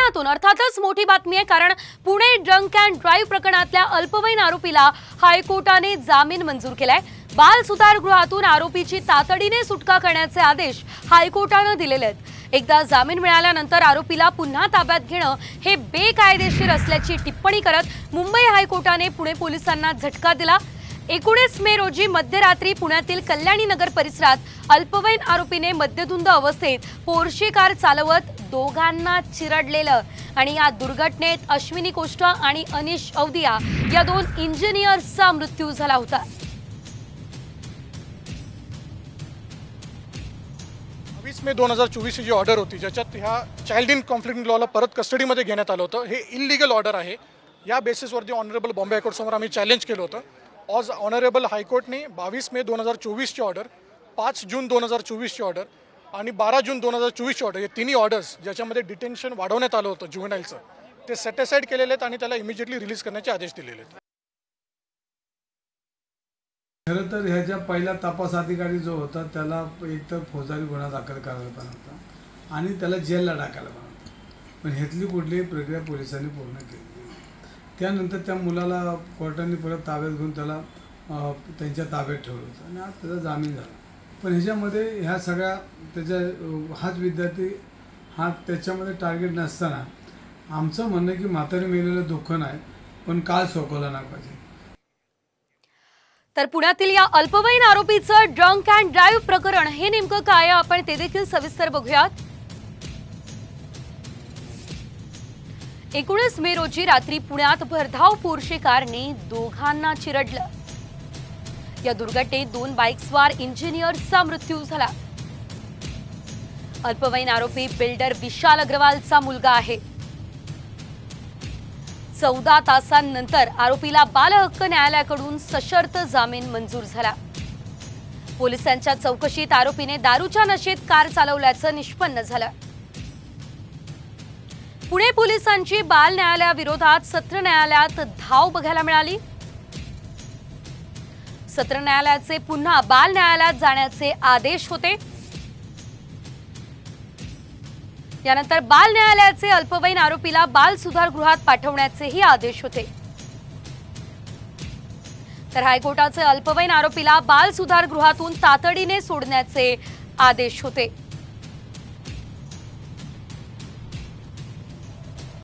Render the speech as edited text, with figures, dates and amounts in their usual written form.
कोकणातून अर्थातच मोठी बातमी आहे, कारण पुणे ड्रंक अँड ड्राईव्ह प्रकरणातल्या अल्पवयीन आरोपीला हायकोर्टाने जामीन मंजूर केलाय। बाल सुधारगृहातून आरोपीची तातडीने सुटका करण्याचे आदेश हायकोर्टाने दिलेले आहेत। एकदा जामीन मिळाल्यानंतर आरोपीला पुन्हा ताब्यात घेणं हे बेकायदेशीर असल्याची टिप्पणी करत मुंबई हायकोर्टाने पुणे पोलिसांना झटका दिला। 19 मे रोजी मध्यरात्री पुण्यातील कल्याणी नगर परिसरात अल्पवयीन आरोपीने मद्यधुंद अवस्थेत पोर्शे कार चालवत दोघांना चिरडलेलं आणि या दुर्घटनेत अश्विनी कोष्टा आणि अनिश अवदिया या दोन इंजिनियर्सचा मृत्यू झाला होता। 20 मे 2024 जी ऑर्डर होती, ज्याच्यात ह्या चाइल्ड इन कॉन्फ्लिक्ट लॉला परत कस्टडीमध्ये घेण्यात आलं होतं, हे इलिगल ऑर्डर आहे। या बेसिसवरती ऑनरेबल बॉम्बे हायकोर्ट समोर आम्ही चॅलेंज केलं होतं। आज ऑनरेबल हायकोर्टने 22 मे 2024 ची ऑर्डर, 5 जून 2024 ची ऑर्डर आणि 12 जून 2024 ची ऑर्डर, हे तिन्ही ऑर्डर्स ज्याच्यामध्ये डिटेन्शन वाढवण्यात आलं होतं जुव्हेनाइलचं, ते सेट असाइड केलेले आहेत आणि त्याला इमिजिएटली रिलीज करण्याचे आदेश दिलेले आहेत। खरं तर ह्याच्या पहिला तपास अधिकारी जो होता त्याला एकतर फौजदारी गुन्हा दाखल करायला पण होता आणि त्याला जेलला टाकायला पण होता, पण ह्यातली कुठलीही प्रक्रिया पोलिसांनी पूर्ण केली। त्यानंतर त्या मुलाला कोर्टाने परत ताब्यात घेऊन त्याला त्यांच्या ताब्यात ठेवलं होतं आणि आज त्याचा जामीन झाला। पण ह्याच्यामध्ये ह्या सगळ्या त्याच्या हाच विद्यार्थी हा त्याच्यामध्ये टार्गेट नसताना आमचं म्हणणं की म्हातारी मेलेलं दुःख नाही, पण काल सोकवला नाही पाहिजे। तर पुण्यातील या अल्पवयीन आरोपीचं ड्रंक अँड ड्राईव्ह प्रकरण हे नेमकं काय, आपण ते देखील सविस्तर बघूयात। 19 मे रोजी रात्री पुण्यात भरधाव पोर्शे कारने दोघांना चिरडलं। या दुर्घटनेत 2 बाईकस्वार इंजिनियर्सचा मृत्यू झाला। अल्पवयीन आरोपी बिल्डर विशाल अग्रवालचा मुलगा आहे। 14 तासांनंतर आरोपीला बाल हक्क न्यायालयाकडून सशर्त जामीन मंजूर झाला। पोलिसांच्या चौकशीत आरोपीने दारूच्या नशेत कार चालवल्याचं निष्पन्न झालं। पुणे पोलिसांची बाल न्यायालयाविरोधात सत्र न्यायालयात धाव बघायला मिळाली। सत्र न्यायालयाचे पुन्हा बाल न्यायालयात जाण्याचे आदेश होते। यानंतर बाल न्यायालयाचे अल्पवयीन आरोपीला बाल सुधारगृहात पाठवण्याचेही आदेश होते। तर हायकोर्टाचे अल्पवयीन आरोपीला बाल सुधारगृहातून तातडीने सोडण्याचे आदेश होते।